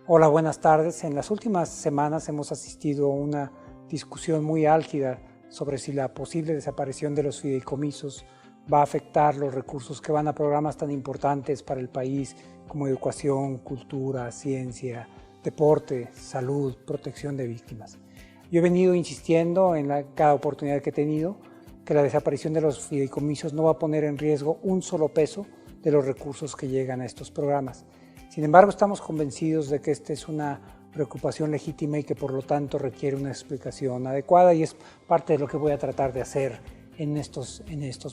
Hola, buenas tardes. En las últimas semanas hemos asistido a una discusión muy álgida sobre si la posible desaparición de los fideicomisos va a afectar los recursos que van a programas tan importantes para el país como educación, cultura, ciencia, deporte, salud, protección de víctimas. Yo he venido insistiendo en cada oportunidad que he tenido que la desaparición de los fideicomisos no va a poner en riesgo un solo peso de los recursos que llegan a estos programas. Sin embargo, estamos convencidos de que esta es una preocupación legítima y que por lo tanto requiere una explicación adecuada, y es parte de lo que voy a tratar de hacer en estos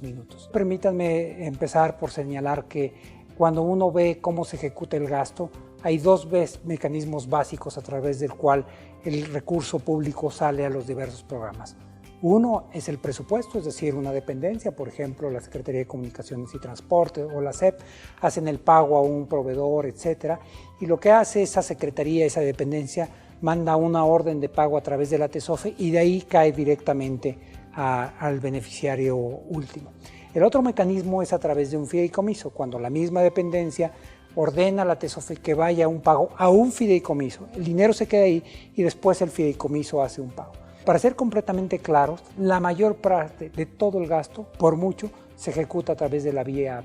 minutos. Permítanme empezar por señalar que cuando uno ve cómo se ejecuta el gasto, hay dos mecanismos básicos a través del cual el recurso público sale a los diversos programas. Uno es el presupuesto, es decir, una dependencia, por ejemplo, la Secretaría de Comunicaciones y Transporte o la SEP hacen el pago a un proveedor, etcétera, y lo que hace esa secretaría, esa dependencia, manda una orden de pago a través de la TESOFE y de ahí cae directamente al beneficiario último. El otro mecanismo es a través de un fideicomiso, cuando la misma dependencia ordena a la TESOFE que vaya a un pago a un fideicomiso. El dinero se queda ahí y después el fideicomiso hace un pago. Para ser completamente claros, la mayor parte de todo el gasto, por mucho, se ejecuta a través de la vía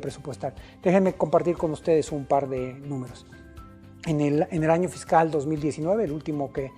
presupuestal. Déjenme compartir con ustedes un par de números. En el año fiscal 2019, el último que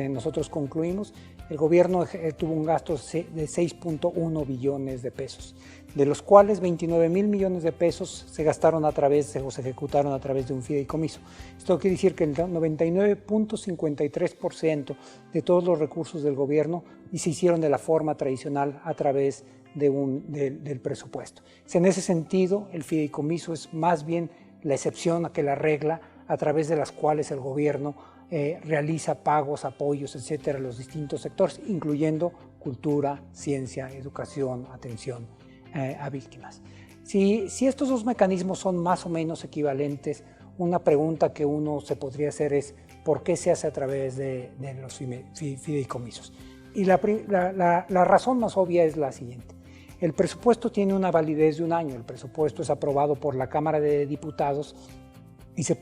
nosotros concluimos, el gobierno tuvo un gasto de 6.1 billones de pesos, de los cuales 29,000 millones de pesos se gastaron se ejecutaron a través de un fideicomiso. Esto quiere decir que el 99.53% de todos los recursos del gobierno se hicieron de la forma tradicional a través del presupuesto. En ese sentido, el fideicomiso es más bien la excepción que la regla, a través de las cuales el gobierno realiza pagos, apoyos, etcétera, a los distintos sectores, incluyendo cultura, ciencia, educación, atención a víctimas. Si estos dos mecanismos son más o menos equivalentes, una pregunta que uno se podría hacer es ¿por qué se hace a través de los fideicomisos? Y la razón más obvia es la siguiente. El presupuesto tiene una validez de un año. El presupuesto es aprobado por la Cámara de Diputados y se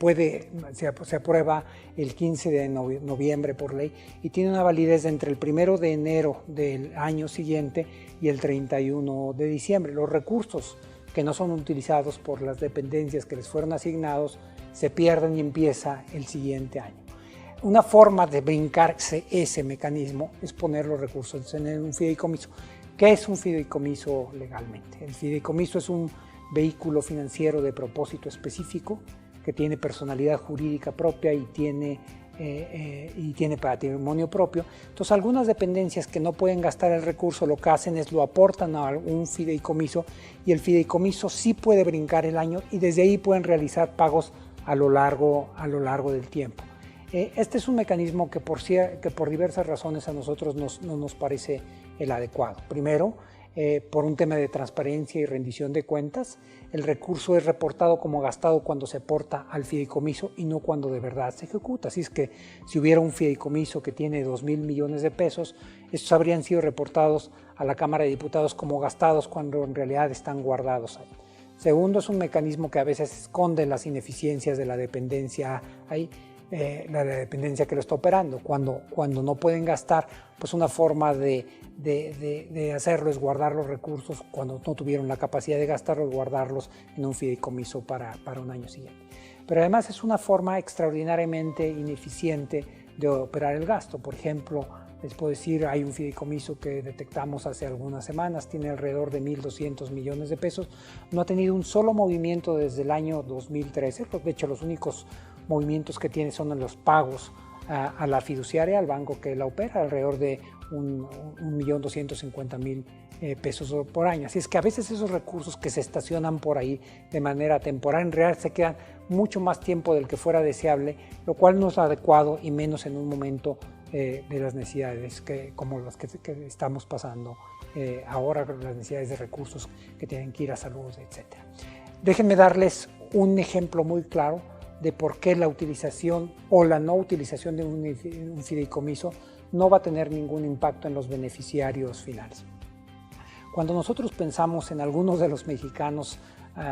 aprueba el 15 de noviembre por ley y tiene una validez entre el 1 de enero del año siguiente y el 31 de diciembre. Los recursos que no son utilizados por las dependencias que les fueron asignados se pierden y empieza el siguiente año. Una forma de brincarse ese mecanismo es poner los recursos en un fideicomiso. ¿Qué es un fideicomiso legalmente? El fideicomiso es un vehículo financiero de propósito específico que tiene personalidad jurídica propia y tiene patrimonio propio. Entonces, algunas dependencias que no pueden gastar el recurso lo que hacen es lo aportan a un fideicomiso y el fideicomiso sí puede brincar el año y desde ahí pueden realizar pagos a lo largo del tiempo. Este es un mecanismo que por diversas razones a nosotros no nos parece el adecuado. Primero, por un tema de transparencia y rendición de cuentas, el recurso es reportado como gastado cuando se aporta al fideicomiso y no cuando de verdad se ejecuta. Así es que si hubiera un fideicomiso que tiene 2,000 millones de pesos, estos habrían sido reportados a la Cámara de Diputados como gastados cuando en realidad están guardados ahí. Segundo, es un mecanismo que a veces esconde las ineficiencias de la dependencia ahí. La dependencia que lo está operando. Cuando no pueden gastar, pues una forma de hacerlo es guardar los recursos cuando no tuvieron la capacidad de gastarlos, guardarlos en un fideicomiso para un año siguiente. Pero además es una forma extraordinariamente ineficiente de operar el gasto. Por ejemplo, les puedo decir, hay un fideicomiso que detectamos hace algunas semanas, tiene alrededor de 1.200 millones de pesos, no ha tenido un solo movimiento desde el año 2013, de hecho los únicos movimientos que tiene son en los pagos a la fiduciaria, al banco que la opera, alrededor de 1.250.000 pesos por año. Así es que a veces esos recursos que se estacionan por ahí de manera temporal, en realidad se quedan mucho más tiempo del que fuera deseable, lo cual no es adecuado y menos en un momento de las necesidades como las que estamos pasando ahora, las necesidades de recursos que tienen que ir a salud, etc. Déjenme darles un ejemplo muy claro de por qué la utilización o la no utilización de un fideicomiso no va a tener ningún impacto en los beneficiarios finales. Cuando nosotros pensamos en algunos de los mexicanos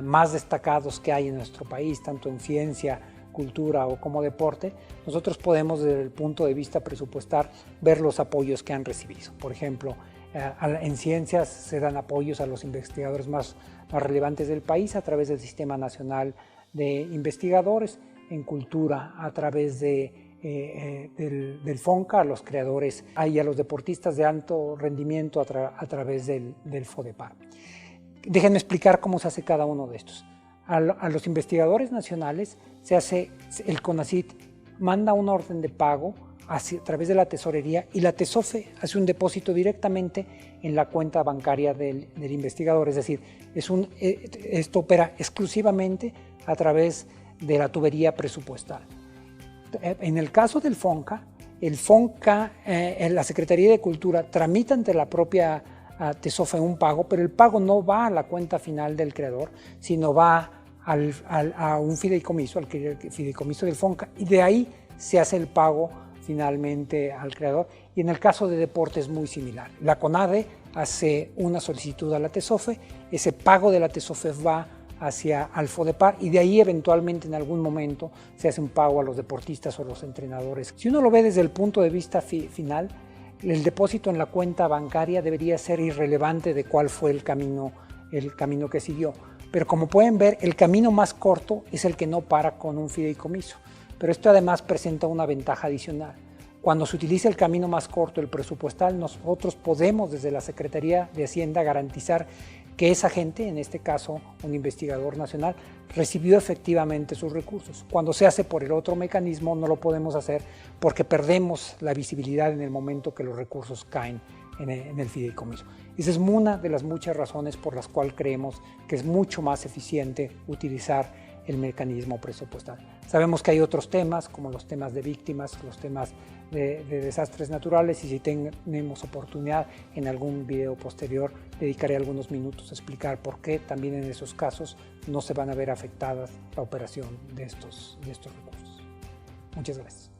más destacados que hay en nuestro país, tanto en ciencia cultura o como deporte, nosotros podemos desde el punto de vista presupuestal ver los apoyos que han recibido. Por ejemplo, en ciencias se dan apoyos a los investigadores más relevantes del país a través del Sistema Nacional de Investigadores, en cultura a través del FONCA, a los creadores y a los deportistas de alto rendimiento a través del FODEPAR. Déjenme explicar cómo se hace cada uno de estos. A los investigadores nacionales el CONACYT manda una orden de pago a través de la tesorería y la TESOFE hace un depósito directamente en la cuenta bancaria del investigador. Es decir, esto opera exclusivamente a través de la tubería presupuestal. En el caso del FONCA, la Secretaría de Cultura tramita ante la propia TESOFE un pago, pero el pago no va a la cuenta final del creador, sino va a un fideicomiso, al fideicomiso del FONCA, y de ahí se hace el pago finalmente al creador. Y en el caso de deporte es muy similar. La CONADE hace una solicitud a la TESOFE, ese pago de la TESOFE va al FODEPAR y de ahí eventualmente en algún momento se hace un pago a los deportistas o los entrenadores. Si uno lo ve desde el punto de vista final, el depósito en la cuenta bancaria debería ser irrelevante de cuál fue el camino que siguió. Pero como pueden ver, el camino más corto es el que no para con un fideicomiso. Pero esto además presenta una ventaja adicional. Cuando se utiliza el camino más corto, el presupuestal, nosotros podemos desde la Secretaría de Hacienda garantizar que esa gente, en este caso un investigador nacional, recibió efectivamente sus recursos. Cuando se hace por el otro mecanismo no lo podemos hacer porque perdemos la visibilidad en el momento que los recursos caen en el fideicomiso. Esa es una de las muchas razones por las cuales creemos que es mucho más eficiente utilizar el mecanismo presupuestal. Sabemos que hay otros temas, como los temas de víctimas, los temas de desastres naturales, y si tenemos oportunidad en algún video posterior, dedicaré algunos minutos a explicar por qué también en esos casos no se van a ver afectadas la operación de estos recursos. Muchas gracias.